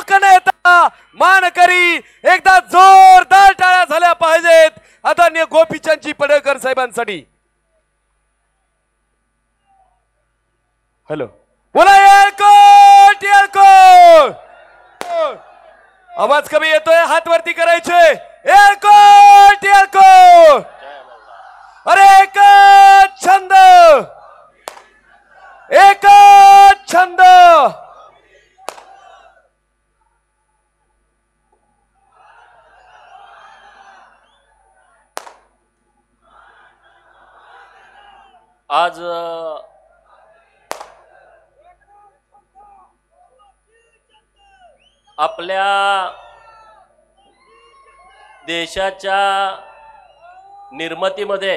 लोकनेता मानकरी एकदा जोरदार टाळ्या झाल्या पाहिजेत आदरणीय गोपीचंदजी पडळकर साहेबांसाठी। हॅलो बोला एलकोट एलकोट आवाज कमी येतोय हात वरती करायचे एलकोट एलकोट अरे एकच छंद एकच छंद आज आपल्या देशाच्या निर्मितीमध्ये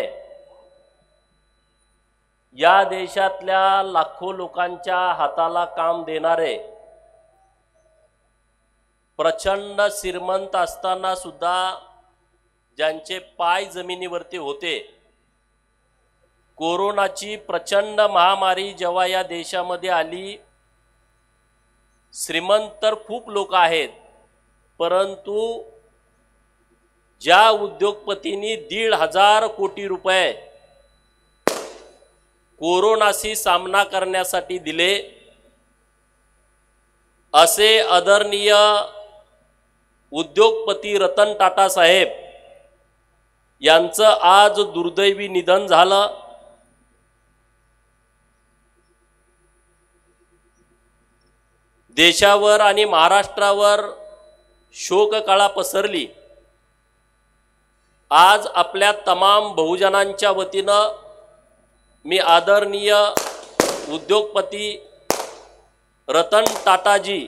या देशातल्या लाखो लोकांच्या हाताला काम देणारे प्रचंड श्रीमंत असताना सुद्धा ज्यांचे पाय जमिनीवरती होते, कोरोनाची प्रचंड महामारी जेव्हा या देशामध्ये आली, श्रीमंत तर खूप लोक आहेत, परंतु ज्या उद्योगपतींनी 1,500 कोटी रुपये कोरोनाशी सामना करण्यासाठी दिले, असे आदरणीय उद्योगपती रतन टाटा साहेब यांचं आज दुर्दैवी निधन झालं। देशावर आणि महाराष्ट्रावर शोककळा पसरली। आज आपल्या तमाम बहुजनांच्या वतीनं मी आदरणीय उद्योगपती रतन टाटाजी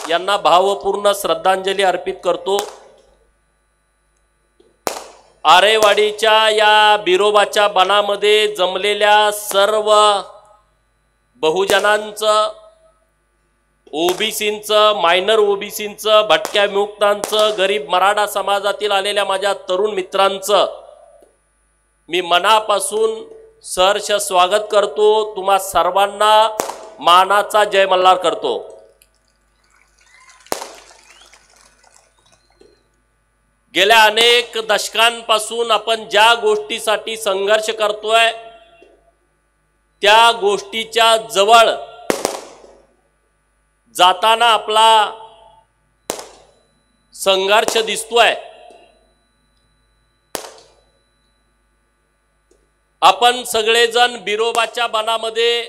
यांना भावपूर्ण श्रद्धांजली अर्पित करतो। आरेवाडीच्या या बिरोबाच्या बनामध्ये जमलेल्या सर्व बहुजनांचं, ओबीसींचं, मायनर ओबीसींचं, भटक्या विमुक्तांचं, गरीब मराठा समाजातील आलेल्या माझ्या तरुण मित्रांचं मी मनापासून सहर्ष स्वागत करतो। तुम्हा सर्वांना मानाचा जय मल्हार करतो। गेल्या अनेक दशकांपासून आपण ज्या गोष्टीसाठी संघर्ष करतोय त्या गोष्टीच्या जवळ जाताना आपला संघर्ष दिसतोय। आपण सगळेजण बिरोबाच्या बनामध्ये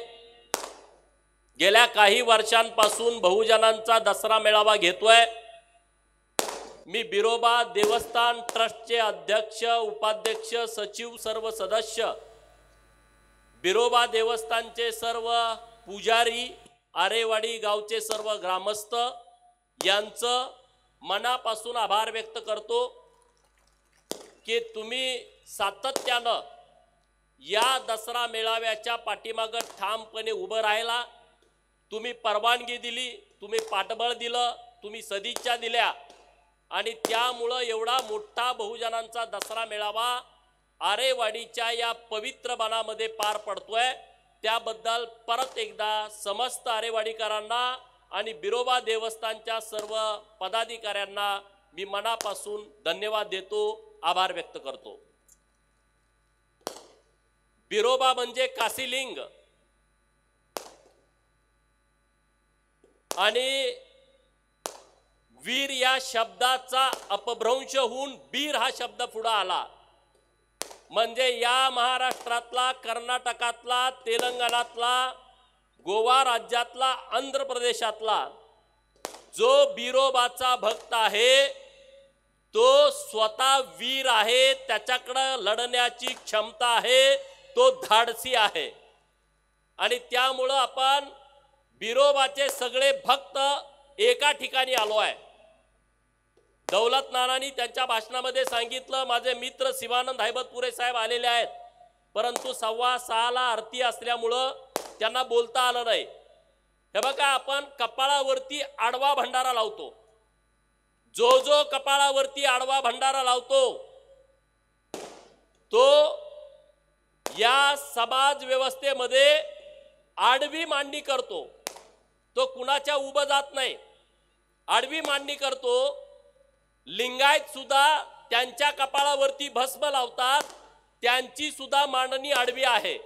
गेल्या काही वर्षांपासून बहुजनांचा दसरा मेळावा घेतोय। मी बिरोबा देवस्थान ट्रस्टचे अध्यक्ष, उपाध्यक्ष, सचिव, सर्व सदस्य, बिरोबा देवस्थानचे सर्व पुजारी, आरेवाडी गावचे सर्व ग्रामस्थ यांचं मनापासून आभार व्यक्त करतो की तुम्ही सातत्यानं या दसरा मेळाव्याच्या पाठीमागे ठामपणे उभं राहिला। तुम्ही परवानगी दिली, तुम्ही पाठबळ दिलं, तुम्ही सदिच्छा दिल्या आणि त्यामुळं एवढा मोठा बहुजनांचा दसरा मेळावा आरेवाडीच्या या पवित्र बनामध्ये पार पडतोय। त्याबद्दल परत एकदा समस्त आरेवाडीकरांना आणि बिरोबा देवस्थानच्या सर्व पदाधिकाऱ्यांना मी मनापासून धन्यवाद देतो, आभार व्यक्त करतो। बिरोबा म्हणजे काशीलिंग आणि वीर या शब्दाचा अपभ्रंश होऊन बीर हा शब्द पुढे आला। म्हणजे या महाराष्ट्रातला, कर्नाटकातला, तेलंगणातला, गोवा राज्यातला, आंध्र प्रदेशातला जो बिरोबाचा भक्त आहे तो स्वतः वीर आहे, त्याच्याकडे लढण्याची क्षमता आहे, तो धाडसी आहे। आणि त्यामुळे आपण बिरोबाचे सगळे भक्त एका ठिकाणी आलो आहे। दौलत नानांनी त्यांच्या भाषणामध्ये सांगितलं, माझे मित्र शिवानंद हैबतपुरे साहेब आलेले आहेत, परंतु 6:15ला आरती असल्यामुळं त्यांना बोलता आलं नाही। हे बघा, आपण कपाळावरती आडवा भंडारा लावतो, जो जो कपाळावरती आडवा भंडारा लावतो तो या समाज व्यवस्थेमध्ये आडवी मांडणी करतो, तो कुणाच्या उभं जात नाही। आडवी मांडणी करतो, लिंगायत सुद्धा त्यांच्या कपाळावरती भस्म लावतात, त्यांची सुद्धा मांडणी आडवी आहे.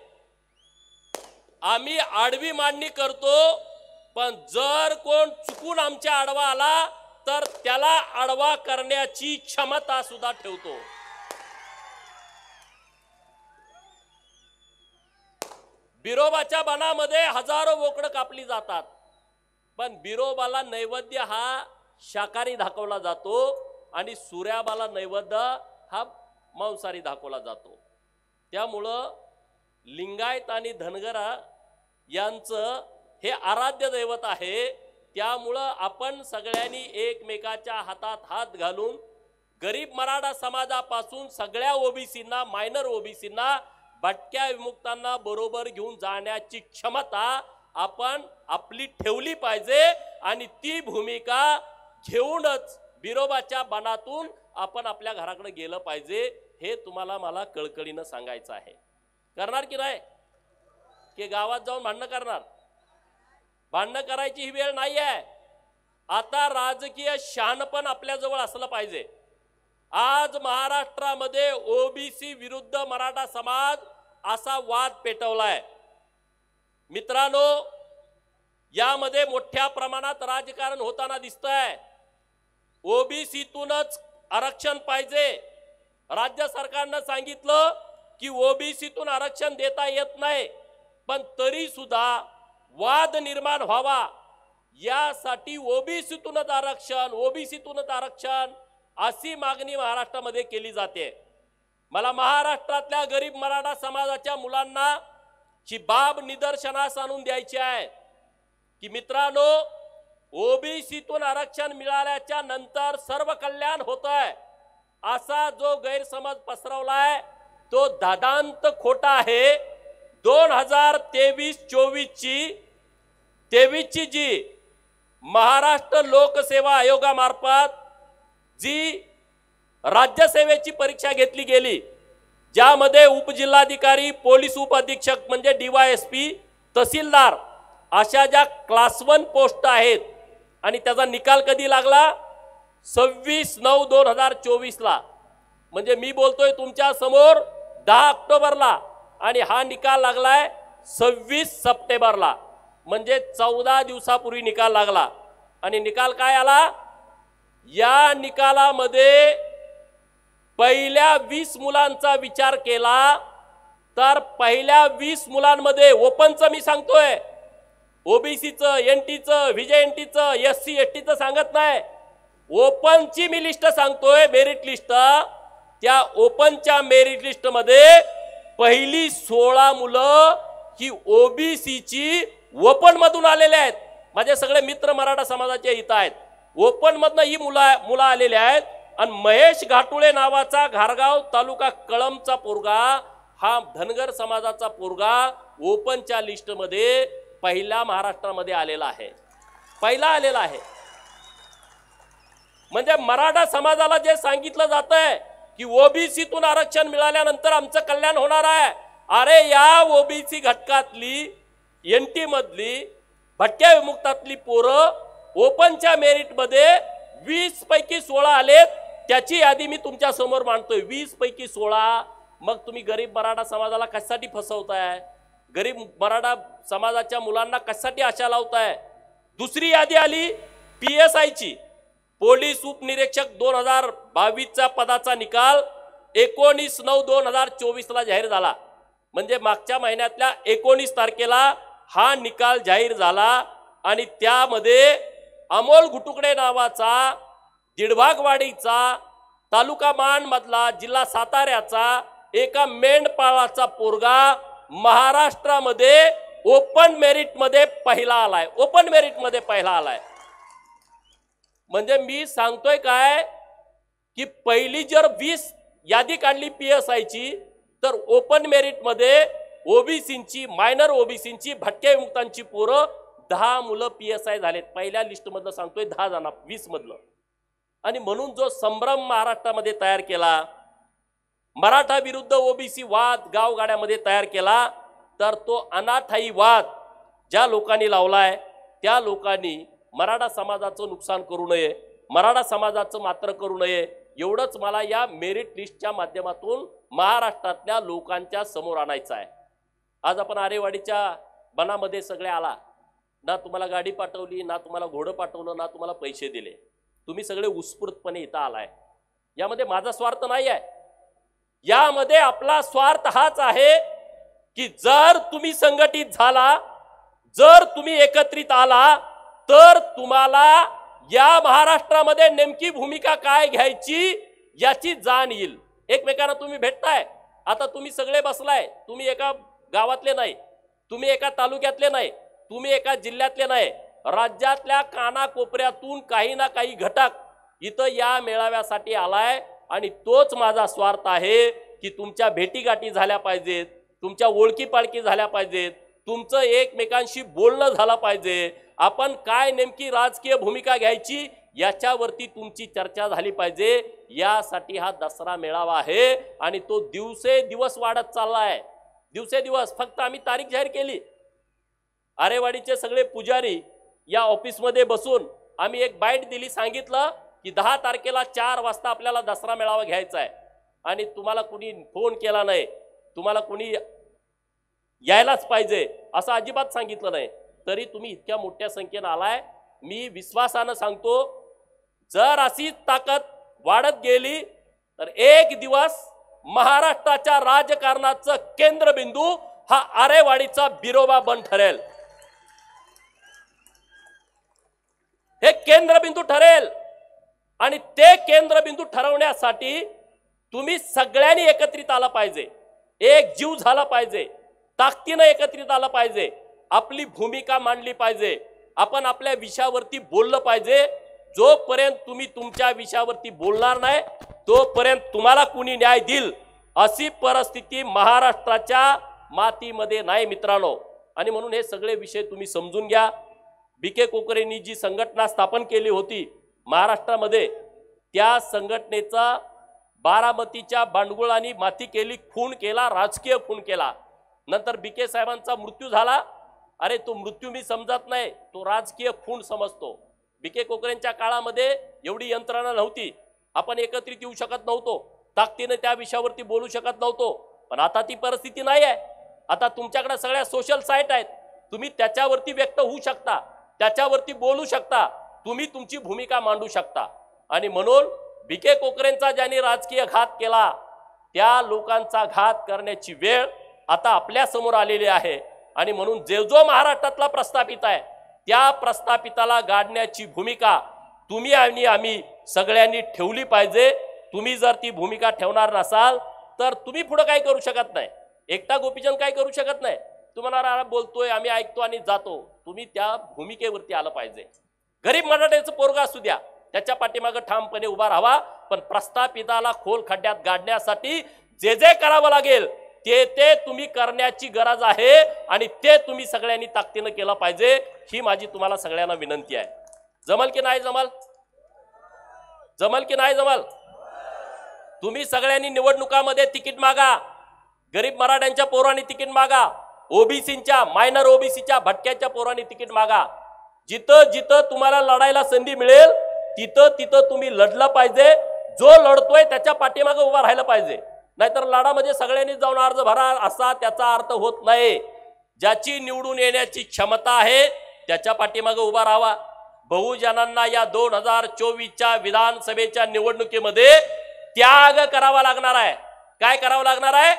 आम्ही आडवी मांडणी करतो, पण जर कोण चुकून आमच्या आडवा आला तर त्याला आडवा करण्याची क्षमता सुद्धा ठेवतो. बिरोबाच्या बनामध्ये हजारो बोकडं कापली जातात, पण बिरोबाला नैवेद्य हा शाकाहारी दाखवला जातो आणि सूर्याबाला नैवेद्य हा मांसाहारी दाखवला जातो. त्यामुळं लिंगायत आणि धनगरा यांचं हे आराध्य दैवत आहे. त्यामुळं आपण सगळ्यांनी एकमेकाच्या हातात हात घालून गरीब मराठा समाजापासून सगळ्या ओबीसींना, मायनर ओबीसींना, भटक्या विमुक्तांना बरोबर घेऊन जाण्याची क्षमता आपण आपली ठेवली पाहिजे आणि ती भूमिका घेऊनच बिरोबाच्या बनातून आपण आपल्या घराकडे गेलं पाहिजे. हे तुम्हाला मला कळकळीनं सांगायचं आहे. करणार की नाही? की गावात जाऊन भांडणं करणार? भांडणं करायची ही वेळ नाही आहे. आता राजकीय शहाणपण आपल्याजवळ असलं पाहिजे. आज महाराष्ट्रामध्ये ओबीसी विरुद्ध मराठा समाज असा वाद पेटवलाय. मित्रांनो, यामध्ये मोठ्या प्रमाणात राजकारण होताना दिसतंय. ओबीसीतूनच आरक्षण पाहिजे. राज्य सरकारनं सांगितलं की ओबीसीतून आरक्षण देता येत नाही, पण तरी सुद्धा वाद निर्माण व्हावा यासाठी ओबीसीतूनच आरक्षण अशी मागणी महाराष्ट्रामध्ये केली जाते. मला महाराष्ट्रातल्या गरीब मराठा समाजाच्या मुलांना ही बाब निदर्शनास आणून द्यायची आहे की मित्रांनो, ओबीसीतून आरक्षण मिळाल्याच्या नंतर सर्व कल्याण होतंय असा जो गैरसमज पसरवलाय तो दादांत खोटा आहे. 2023-24ची जी महाराष्ट्र लोकसेवा आयोगामार्फत जी राज्यसेवेची परीक्षा घेतली गेली, ज्यामध्ये उपजिल्हाधिकारी, पोलीस उपअधीक्षक म्हणजे DYSP, तहसीलदार अशा ज्या क्लास 1 पोस्ट आहेत आणि त्याचा निकाल कधी लागला? 26/9/2024ला. म्हणजे मी बोलतोय तुमच्या समोर 10 ऑक्टोबरला आणि हा निकाल लागलाय 26 सप्टेंबरला. म्हणजे 14 दिवसापूर्वी निकाल लागला. आणि निकाल काय आला? या निकालामध्ये पहिल्या 20 मुलांचा विचार केला तर पहिल्या 20 मुलांमध्ये ओपनचं मी सांगतोय, ओबीसीचं, एनटीचं, व्हीजेएनटीचं, SC STचं सांगत नाही, ओपनची मी लिस्ट सांगतोय, मेरिट लिस्ट. त्या ओपनच्या मेरिट लिस्ट मध्ये पहिली 16 मुलं ही ओबीसीची ओपन मधून आलेले आहेत. माझे सगळे मित्र मराठा समाजाचे इथं आहेत. ओपन मधनं ही मुलं आलेले आहेत. आणि महेश घाटुळे नावाचा घारगाव तालुका कळमचा पोरगा, हा धनगर समाजाचा पोरगा ओपनच्या लिस्ट मध्ये पहिला महाराष्ट्रामध्ये आलेला आहे, पहिला आलेला आहे. म्हणजे मराठा समाजाला जे सांगितलं जातंय की ओबीसीतून आरक्षण मिळाल्यानंतर आमचं कल्याण होणार आहे, अरे या ओबीसी घटकातली, एनटी मधली, भटक्या विमुक्तातली पोरं ओपनच्या मेरिट मध्ये 20 पैकी 16 आलेत. त्याची यादी मी तुमच्या समोर मांडतोय. 20 पैकी 16. मग तुम्ही गरीब मराठा समाजाला कशासाठी फसवताय? गरीब मराठा समाजाच्या मुलांना कशासाठी आशा लावताय? दुसरी यादी आली PSIची, पोलीस उपनिरीक्षक 2022चा पदाचा निकाल 19/9/2024ला जाहीर झाला. म्हणजे मागच्या महिन्यातल्या 19 तारखेला हा निकाल जाहीर झाला. आणि त्यामध्ये अमोल घुटुकडे नावाचा दिडभागवाडीचा, तालुका मान मधला, जिल्हा साताऱ्याचा एका मेंढपाळाचा पोरगा महाराष्ट्रामध्ये ओपन मेरिट मध्ये पहिला आलाय. ओपन मेरिट मध्ये पहिला आलाय. म्हणजे मी सांगतोय काय की पहिली जर 20 यादी काढली PSIची तर ओपन मेरिट मध्ये ओबीसींची, मायनर ओबीसींची, भटक्या विमुक्तांची पोरं 10 मुलं PSI झालेत. पहिल्या लिस्ट मधलं सांगतोय 10 जण 20 मधलं. आणि म्हणून जो संभ्रम महाराष्ट्रामध्ये तयार केला, मराठा विरुद्ध ओबीसी वाद गावगाड्यामध्ये तयार केला, तर तो अनाठायी वाद ज्या लोकांनी लावलाय त्या लोकांनी मराठा समाजाचं नुकसान करू नये, मराठा समाजाचं मात्र करू नये, एवढंच मला या मेरिट लिस्टच्या माध्यमातून महाराष्ट्रातल्या लोकांच्या समोर आणायचं आहे। आज आपण आरेवाडीच्या बनामध्ये सगळे आला, ना तुम्हाला गाडी पाठवली, ना तुम्हाला घोडं पाठवलं, ना तुम्हाला पैसे दिले, तुम्ही सगळे उत्स्फूर्तपणे इथं आलाय। यामध्ये माझा स्वार्थ नाही आहे, यामध्ये आपला स्वार्थ हाच आहे की जर तुम्ही संघटित झाला, जर तुम्ही एकत्रित आला, तर तुम्हाला या महाराष्ट्रामध्ये नेमकी भूमिका काय घ्यायची याची जाण येईल। एकमेकांना तुम्ही भेटताय, आता तुम्ही सगळे बसलाय, तुम्ही एका गावातले नाही, तुम्ही एका तालुक्यातले नाही, तुम्ही एका जिल्ह्यातले नाही, राज्यातल्या कानाकोपऱ्यातून काही ना काही घटक इथं या मेळाव्यासाठी आलाय आणि तोच माझा स्वार्थ आहे की तुमच्या भेटीगाठी झाल्या पाहिजेत, तुमच्या ओळखी पाळखी झाल्या पाहिजेत, तुमचं एकमेकांशी बोलणं झालं पाहिजे, आपण काय नेमकी राजकीय भूमिका घ्यायची याच्यावरती तुमची चर्चा झाली पाहिजे। यासाठी हा दसरा मेळावा आहे आणि तो दिवसेदिवस वाढत चाललाय, दिवसेदिवस। फक्त आम्ही तारीख जाहीर केली, आरेवाडीचे सगळे पुजारी या ऑफिसमध्ये बसून आम्ही एक बाईट दिली, सांगितलं की 10 तारखेला 4 वाजता आपल्याला दसरा मेळावा घ्यायचा आहे आणि तुम्हाला कुणी फोन केला नाही, तुम्हाला कुणी यायलाच पाहिजे असं अजिबात सांगितलं नाही, तरी तुम्ही इतक्या मोठ्या संख्येने आलाय। मी विश्वासानं सांगतो, जर अशीच ताकद वाढत गेली तर एक दिवस महाराष्ट्राच्या राजकारणाचं केंद्रबिंदू हा आरेवाडीचा बिरोबा बन ठरेल, हे केंद्रबिंदू ठरेल। आणि ते केंद्रबिंदू ठरवण्यासाठी तुम्ही सगळ्यांनी एकत्रित आला पाहिजे, एक जीव झाला पाहिजे, ताकदीने एकत्रित आला पाहिजे, आपली भूमिका मांडली पाहिजे, आपण आपल्या विषयावरती बोललं पाहिजे। जोपर्यंत तुम्ही तुमच्या विषयावरती बोलणार नाही तोपर्यंत तुम्हाला कुणी न्याय देईल अशी परिस्थिती महाराष्ट्राच्या मातीमध्ये नाही मित्रांनो। आणि म्हणून हे सगळे विषय तुम्ही समजून घ्या। बीके कोकरेंनी जी संघटना स्थापन केली होती महाराष्ट्रामध्ये, त्या संघटनेचा बारामतीच्या बांडगुळांनी माती केली, खून केला, राजकीय खून केला। नंतर बीके साहेबांचा मृत्यू झाला, अरे तो मृत्यू मी समजत नाही, तो राजकीय खून समजतो। बीके कोकरेंच्या काळामध्ये एवढी यंत्रणा नव्हती, आपण एकत्रित येऊ शकत नव्हतो, ताकदीने त्या विषयावरती बोलू शकत नव्हतो, पण आता ती परिस्थिती नाही आहे। आता तुमच्याकडे सगळ्या सोशल साइट आहेत, तुम्ही त्याच्यावरती व्यक्त होऊ शकता, त्याच्यावरती बोलू शकता, तुम्ही तुमची भूमिका मांडू शकता। आणि म्हणून बीके कोकरेंचा ज्यांनी राजकीय घात केला, त्या लोकांचा घात करण्याची वेळ आता आपल्या समोर आलेली आहे। आणि म्हणून जो महाराष्ट्रातला प्रस्थापित आहे त्या प्रस्थापिताला गाडण्याची भूमिका तुम्ही आणि आम्ही सगळ्यांनी ठेवली पाहिजे। तुम्ही जर ती भूमिका ठेवणार नसाल तर तुम्ही पुढे काय करू शकत नाही, एकटा गोपीचंद काय करू शकत नाही। तुम्हाला बोलतोय, आम्ही ऐकतो आणि जातो, तुम्ही त्या भूमिकेवरती आलं पाहिजे। गरीब मराठ्याचं पोरगा असू द्या, त्याच्या पाठीमागे ठामपणे उभा राहावा, पण प्रस्थापिताला खोल खड्ड्यात गाडण्यासाठी जे जे करावं लागेल ते तुम्ही करण्याची गरज आहे आणि ते तुम्ही सगळ्यांनी ताकदीने केलं पाहिजे, ही माझी तुम्हाला सगळ्यांना विनंती आहे। जमल की नाही जमल? जमल की नाही जमल? तुम्ही सगळ्यांनी निवडणुकामध्ये तिकीट मागा, गरीब मराठ्यांच्या पोरांनी तिकीट मागा, ओबीसीच्या, मायनर ओबीसीच्या, भटक्यांच्या पोरांनी तिकीट मागा। जिथं जिथं तुम्हाला लढायला संधी मिळेल तिथं तिथं तुम्ही लढलं पाहिजे, जो लढतोय त्याच्या पाठीमागे उभा राहिलं पाहिजे। नाहीतर लढामध्ये सगळ्यांनी जाऊन अर्ज भरा असा त्याचा अर्थ होत नाही। ज्याची निवडून येण्याची क्षमता आहे त्याच्या पाठीमागे उभा राहावा। बहुजनांना या 2024च्या विधानसभेच्या निवडणुकीमध्ये त्याग करावा लागणार आहे। काय करावं लागणार आहे?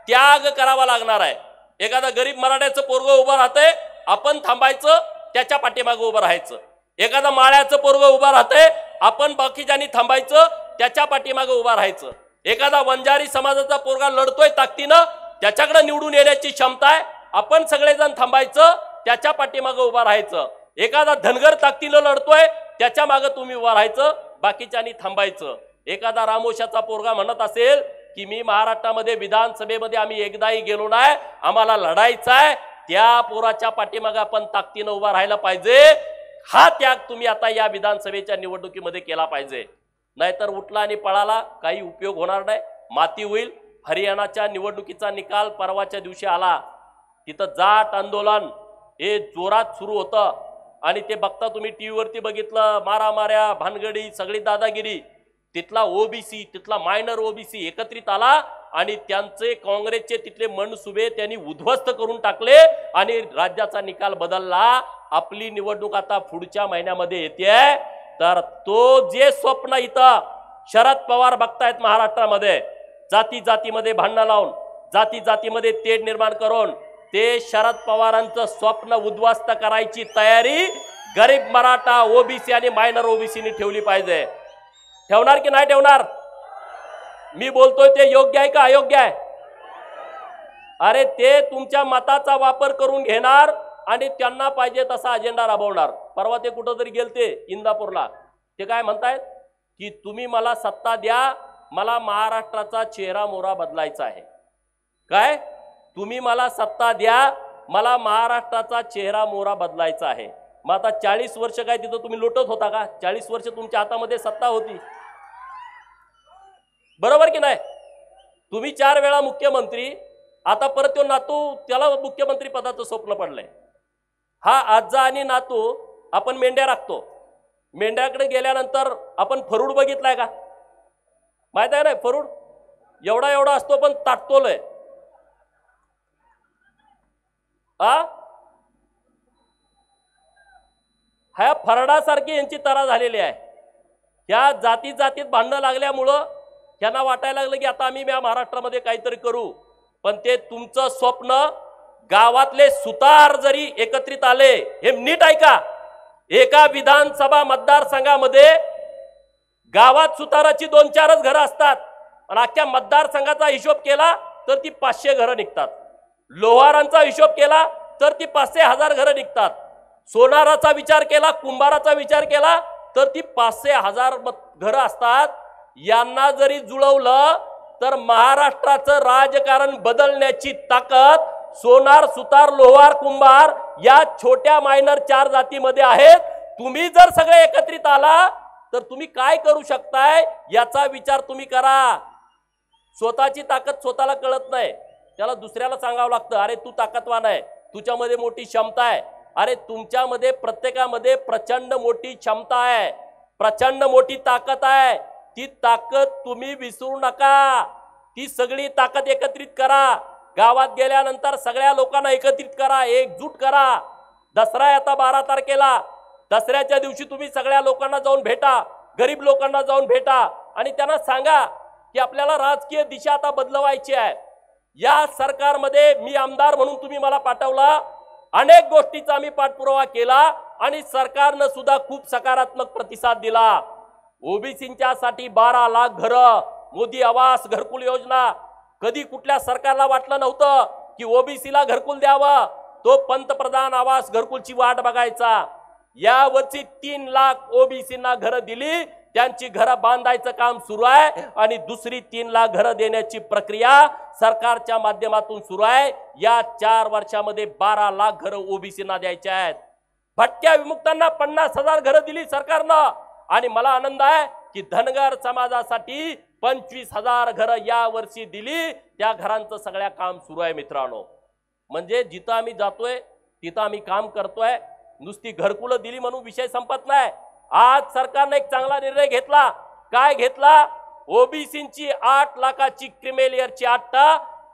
त्याग करावा लागणार आहे। एखादा गरीब मराठ्याचं पोरगं उभं राहतंय, आपण थांबायचं, त्याच्या पाठीमागे उभं राहायचं। एखादा माळ्याचं पोरगं उभं राहतंय, आपण बाकीच्यांनी थांबायचं, त्याच्या पाठीमागे उभं राहायचं। एखादा वंजारी समाजाचा पोरगा लढतोय ताकदीनं, त्याच्याकडे निवडून येण्याची क्षमता आहे, आपण सगळेजण थांबायचं, त्याच्या पाठीमागे उभा राहायचं। एखादा धनगर ताकदीनं लढतोय, त्याच्या मागे तुम्ही उभा राहायचं, बाकीच्यांनी थांबायचं। एखादा रामोशाचा पोरगा म्हणत असेल की मी महाराष्ट्रामध्ये विधानसभेमध्ये आम्ही एकदाही गेलो नाही, आम्हाला लढायचं आहे, त्या पोराच्या पाठीमागे आपण ताकदीनं उभा राहायला पाहिजे। हा त्याग तुम्ही आता या विधानसभेच्या निवडणुकीमध्ये केला पाहिजे। नाहीतर उठला आणि पळाला काही उपयोग होणार नाही, माती होईल। हरियाणाच्या निवडणुकीचा निकाल परवाच्या दिवशी आला, तिथं जाट आंदोलन हे जोरात सुरू होतं। आणि ते बघता तुम्ही टीव्हीवरती बघितलं, मारामाऱ्या, भानगडी, सगळी दादागिरी. तिथला ओबीसी, तिथला मायनर ओबीसी एकत्रित आला आणि त्यांचे काँग्रेसचे तिथले मनसुबे त्यांनी उद्ध्वस्त करून टाकले आणि राज्याचा निकाल बदलला. आपली निवडणूक आता पुढच्या महिन्यामध्ये येते. तर तो जे स्वप्न इथं शरद पवार बघतायत महाराष्ट्रामध्ये, जाती जातीमध्ये भांडणं लावून, जाती जातीमध्ये तेढ निर्माण करून, ते शरद पवारांचं स्वप्न उद्ध्वस्त करायची तयारी गरीब मराठा, ओबीसी आणि मायनर ओबीसीनी ठेवली पाहिजे. ठेवणार की नाही ठेवणार? मी बोलतोय ते योग्य आहे का अयोग्य आहे? अरे ते तुमच्या मताचा वापर करून घेणार आणि त्यांना पाहिजे तसा अजेंडा राबवणार. परवा ते कुठं तरी गेलते इंदापूरला. ते काय म्हणतायत की तुम्ही मला सत्ता द्या, मला महाराष्ट्राचा चेहरा मोहरा बदलायचा आहे. काय? तुम्ही मला सत्ता द्या, मला महाराष्ट्राचा चेहरा मोहरा बदलायचा आहे. मग आता 40 वर्ष काय तिथं तुम्ही लुटत होता का? 40 वर्ष तुमच्या हातामध्ये सत्ता होती, बरोबर की नाही? तुम्ही 4 वेळा मुख्यमंत्री, आता परत तो नातू, त्याला मुख्यमंत्री पदाचं स्वप्न पडलंय. हा आजा आणि नातू आपण मेंढ्या राखतो. मेंढ्याकडे गेल्यानंतर आपण फरूड बघितलाय का? माहित आहे ना फरूड? एवढा एवढा असतो पण ताटतोलय. ह्या फरडासारखी यांची तरा झालेली आहे. ह्या जाती जातीत भांडणं लागल्यामुळं त्यांना वाटायला लागलं की आता आम्ही या महाराष्ट्रामध्ये काहीतरी करू. पण ते तुमचं स्वप्न, गावातले सुतार जरी एकत्रित आले, हे नीट ऐका, एका विधानसभा मतदारसंघामध्ये गावात सुताराची 2-4च घरं असतात आणि अख्ख्या मतदारसंघाचा हिशोब केला तर ती 500 घरं निघतात. लोहारांचा हिशोब केला तर ती 500,000 घरं निघतात. सोनाराचा विचार केला, कुंभाराचा विचार केला तर ती 500,000 घरं असतात. यांना जरी जुळवलं तर महाराष्ट्राचं राजकारण बदलण्याची ताकद सोनार, सुतार, लोहार, कुंभार या छोट्या मायनर 4 जातीमध्ये आहेत. तुम्ही जर सगळे एकत्रित आला तर तुम्ही काय करू शकताय याचा विचार तुम्ही करा. स्वतःची ताकद स्वतःला कळत नाही, त्याला दुसऱ्याला सांगावं लागतं, अरे तू ताकदवान आहे, तुझ्यामध्ये मोठी क्षमता आहे. अरे तुमच्यामध्ये प्रत्येकामध्ये प्रचंड मोठी क्षमता आहे, प्रचंड मोठी ताकद आहे. ती ताकद तुम्ही विसरू नका. ती सगळी ताकद एकत्रित करा. गावात गेल्यानंतर सगळ्या लोकांना एकत्रित करा, एकजूट करा. दसरा आता 12 तारखेला, दसऱ्याच्या दिवशी तुम्ही सगळ्या लोकांना जाऊन भेटा, गरीब लोकांना जाऊन भेटा आणि त्यांना सांगा की आपल्याला राजकीय दिशा आता बदलवायची आहे. या सरकारमध्ये मी आमदार म्हणून तुम्ही मला पाठवला, अनेक गोष्टीचा आम्ही पाठपुरावा केला आणि सरकारनं सुद्धा खूप सकारात्मक प्रतिसाद दिला. ओबीसींच्या साठी 12 लाख घरं, मोदी आवास, घरकुल योजना. कधी कुठल्या सरकारला वाटलं नव्हतं की ओबीसीला घरकुल द्यावं. तो पंतप्रधान आवास घरकुलची वाट बघायचा. या वर्षी 3 लाख ओबीसींना घरं दिली, त्यांची घरं बांधायचं काम सुरू आहे आणि दुसरी 3 लाख घरं देण्याची प्रक्रिया सरकारच्या माध्यमातून सुरू आहे. या 4 वर्षामध्ये 12 लाख घरं ओबीसींना द्यायची आहेत. भटक्या विमुक्तांना 50,000 घरं दिली सरकारनं आणि मला आनंद आहे की धनगर समाजासाठी 25,000 घरं या वर्षी दिली. त्या घरांचं सगळ्या काम सुरू आहे मित्रांनो. म्हणजे जिथं आम्ही जातोय तिथं आम्ही काम करतोय. नुसती घरकुलं दिली म्हणून विषय संपत नाही. आज सरकारने एक चांगला निर्णय घेतला. काय घेतला? ओबीसींची 8 लाखाची क्रिमिलेअरची अट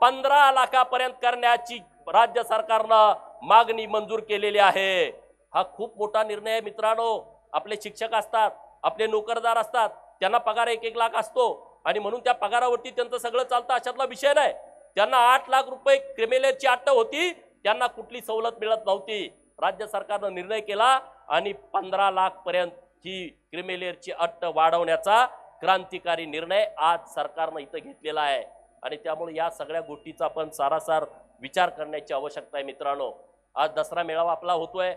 15 लाखापर्यंत करण्याची राज्य सरकारनं मागणी मंजूर केलेली आहे. हा खूप मोठा निर्णय आहे मित्रांनो. आपले शिक्षक असतात, आपले नोकरदार असतात, त्यांना पगार 1-1 लाख असतो आणि म्हणून त्या पगारावरती त्यांचं सगळं चालतं अशातला विषय नाही. त्यांना 8 लाख रुपये क्रिमिलेअरची अट होती, त्यांना कुठली सवलत मिळत नव्हती. राज्य सरकारनं निर्णय केला आणि 15 लाख पर्यंतची क्रिमिलेअरची अट वाढवण्याचा क्रांतिकारी निर्णय आज सरकारनं इथं घेतलेला आहे. आणि त्यामुळे या सगळ्या गोष्टीचा आपण सारासार विचार करण्याची आवश्यकता आहे मित्रांनो. आज दसरा मेळावा आपला होतोय,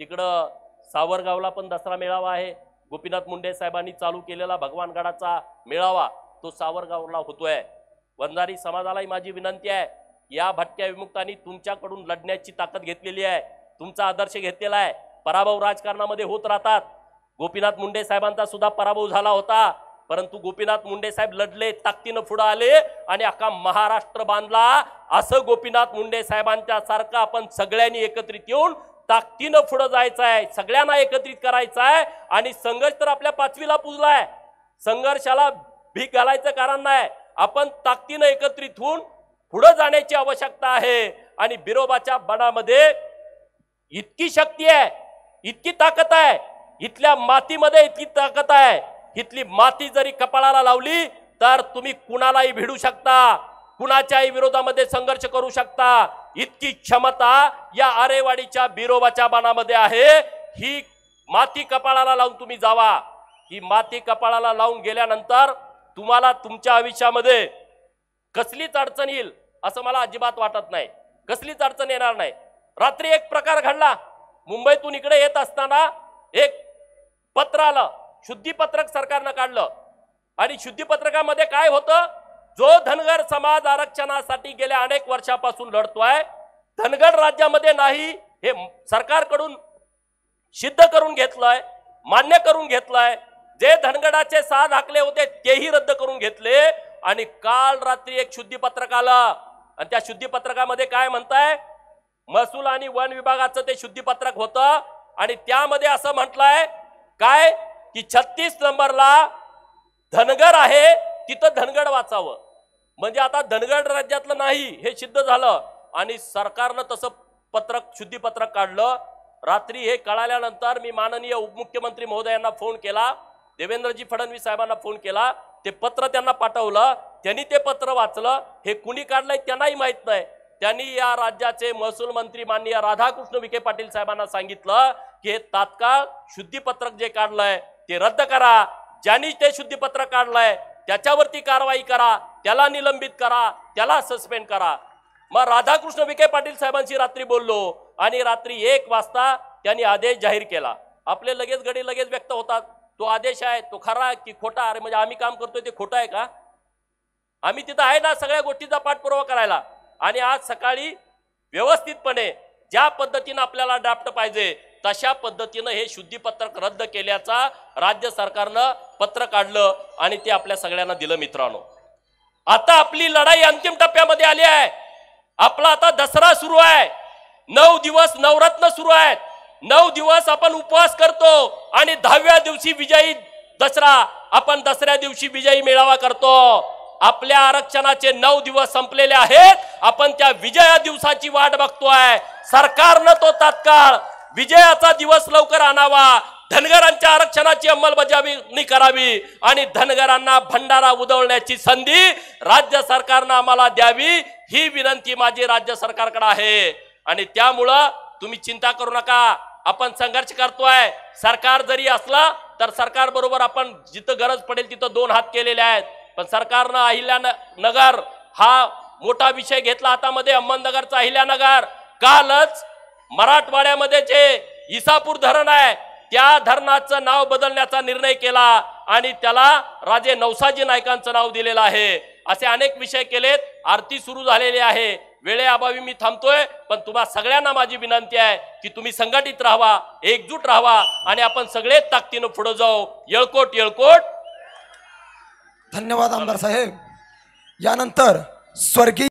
तिकडं सावरगावला पण दसरा मेळावा आहे. गोपीनाथ मुंडे साहेबांनी चालू केलेला भगवानगडाचा मेळावा तो सावरगावला होतोय. वंजारी समाजालाही माझी विनंती आहे, या भटक्या विमुक्तांनी तुमच्याकडून लढण्याची ताकद घेतलेली आहे, तुमचा आदर्श घेतलेला आहे. पराभव राजकारणामध्ये होत राहतात. गोपीनाथ मुंडे साहेबांचा सुद्धा पराभव झाला होता, परंतु गोपीनाथ मुंडे साहेब लढले, ताकदीनं पुढे आले आणि अख्खा महाराष्ट्र बांधला. असं गोपीनाथ मुंडे साहेबांच्या सारखं आपण सगळ्यांनी एकत्रित येऊन ताकदीनं पुढे जायचं आहे, सगळ्यांना एकत्रित करायचं आहे. आणि संघर्ष तर आपल्या 5वीला पुजलाय, संघर्षाला भीक घालायचं कारण नाही. आपण ताकदीनं एकत्रित होऊन पुढे जाण्याची आवश्यकता आहे. आणि बिरोबाच्या बणामध्ये इतकी शक्ती आहे, इतकी ताकद आहे, इथल्या मातीमध्ये इतकी ताकद आहे. इथली माती जरी कपाळाला लावली तर तुम्ही कुणालाही भिडू शकता, कुणाच्याही विरोधामध्ये संघर्ष करू शकता. इतकी क्षमता या आरेवाडीच्या बिरोबाच्या बाणामध्ये आहे. ही माती कपाळाला लावून तुम्ही जावा. ही माती कपाळाला लावून गेल्यानंतर तुम्हाला तुमच्या आयुष्यामध्ये कसलीच अडचण येईल असं मला अजिबात वाटत नाही. कसलीच अडचण येणार नाही. रात्री एक प्रकार घडला. मुंबईतून इकडे येत असताना एक पत्र आलं, शुद्धीपत्रक सरकारनं काढलं. आणि शुद्धीपत्रकामध्ये काय होतं, जो धनगर समाज आरक्षणासाठी गेल्या अनेक वर्षापासून लढतोय, धनगर राज्यामध्ये नाही हे सरकारकडून सिद्ध करून घेतलंय, मान्य करून घेतलंय. जे धनगराचे 6 दाखले होते तेही रद्द करून घेतले. आणि काल रात्री एक शुद्धीपत्रक आलं. आणि त्या शुद्धीपत्रकामध्ये काय म्हणताय, महसूल आणि वन विभागाचं ते शुद्धीपत्रक होतं. आणि त्यामध्ये असं म्हटलंय काय की 36 नंबरला धनगर आहे, तिथं धनगड वाचावं. म्हणजे आता धनगड राज्यातलं नाही हे सिद्ध झालं. आणि सरकारनं तसं पत्रक शुद्धीपत्रक काढलं. रात्री हे कळाल्यानंतर मी माननीय उपमुख्यमंत्री महोदयांना फोन केला, देवेंद्रजी फडणवीस साहेबांना फोन केला. ते पत्र त्यांना पाठवलं. त्यांनी ते पत्र वाचलं. हे कुणी काढलंय त्यांनाही माहित नाही. त्यांनी या राज्याचे महसूल मंत्री माननीय राधाकृष्ण विखे पाटील साहेबांना सांगितलं की हे तात्काळ शुद्धीपत्रक जे काढलंय ते रद्द करा. ज्यांनी ते शुद्धीपत्रक काढलंय त्याच्यावरती कारवाई करा, त्याला निलंबित करा, त्याला सस्पेंड करा. मग राधाकृष्ण विखे पाटील साहेबांशी रात्री बोललो. आणि रात्री 1 वाजता त्यांनी आदेश जाहीर केला. आपले लगेच गडी लगेच व्यक्त होतात, तो आदेश आहे तो खरा की खोटा. अरे म्हणजे आम्ही काम करतोय ते खोटं आहे का? आम्ही तिथं आहे ना सगळ्या गोष्टीचा पाठपुरावा करायला. आणि आज सकाळी व्यवस्थितपणे ज्या पद्धतीनं आपल्याला ड्राफ्ट पाहिजे तशा पद्धतीनं हे शुद्धीपत्रक रद्द केल्याचा राज्य सरकारनं पत्र काढलं आणि ते आपल्या सगळ्यांना दिलं. मित्रांनो, आता आपली लढाई अंतिम टप्प्यामध्ये आली आहे. आपला आता दसरा सुरू आहे. 9 दिवस नवरत्न सुरू आहेत. 9 दिवस आपण उपवास करतो आणि 10व्या दिवशी विजयी दसरा, आपण दसऱ्या दिवशी विजयी मेळावा करतो. आपल्या आरक्षणाचे 9 दिवस संपलेले आहेत. आपण त्या विजया दिवसाची वाट बघतोय. सरकारनं तो तात्काळ विजयाचा दिवस लवकर आणावा. धनगरांच्या आरक्षणाची अंमलबजावणी करावी आणि धनगरांना भंडारा उधळण्याची संधी राज्य सरकारनं आम्हाला द्यावी, ही विनंती माझी राज्य सरकारकडे आहे. आणि त्यामुळं तुम्ही चिंता करू नका. आपण संघर्ष करतोय. सरकार जरी असला तर सरकार बरोबर आपण जिथं गरज पडेल तिथं 2 हात केलेले आहेत. पण सरकारनं अहिल्यानगर हा मोठा विषय घेतला हातामध्ये. अहमदनगरचा अहिल्यानगर, कालच मराठवाड्यामध्ये जे इसापूर धरण आहे त्या धरणाचं नाव बदलण्याचा निर्णय केला आणि त्याला राजे नवसाजी नायकांचं नाव दिलेलं आहे. असे अनेक विषय केलेत. आरती सुरू झालेली आहे. वेळेअभावी मी थांबतोय. पण तुम्हा सगळ्यांना माझी विनंती आहे की तुम्ही संघटित राहावा, एकजूट राहावा आणि आपण सगळे ताकदीनं पुढे जाऊ. येळकोट येळकोट. धन्यवाद आमदार साहेब. यानंतर स्वर्गीय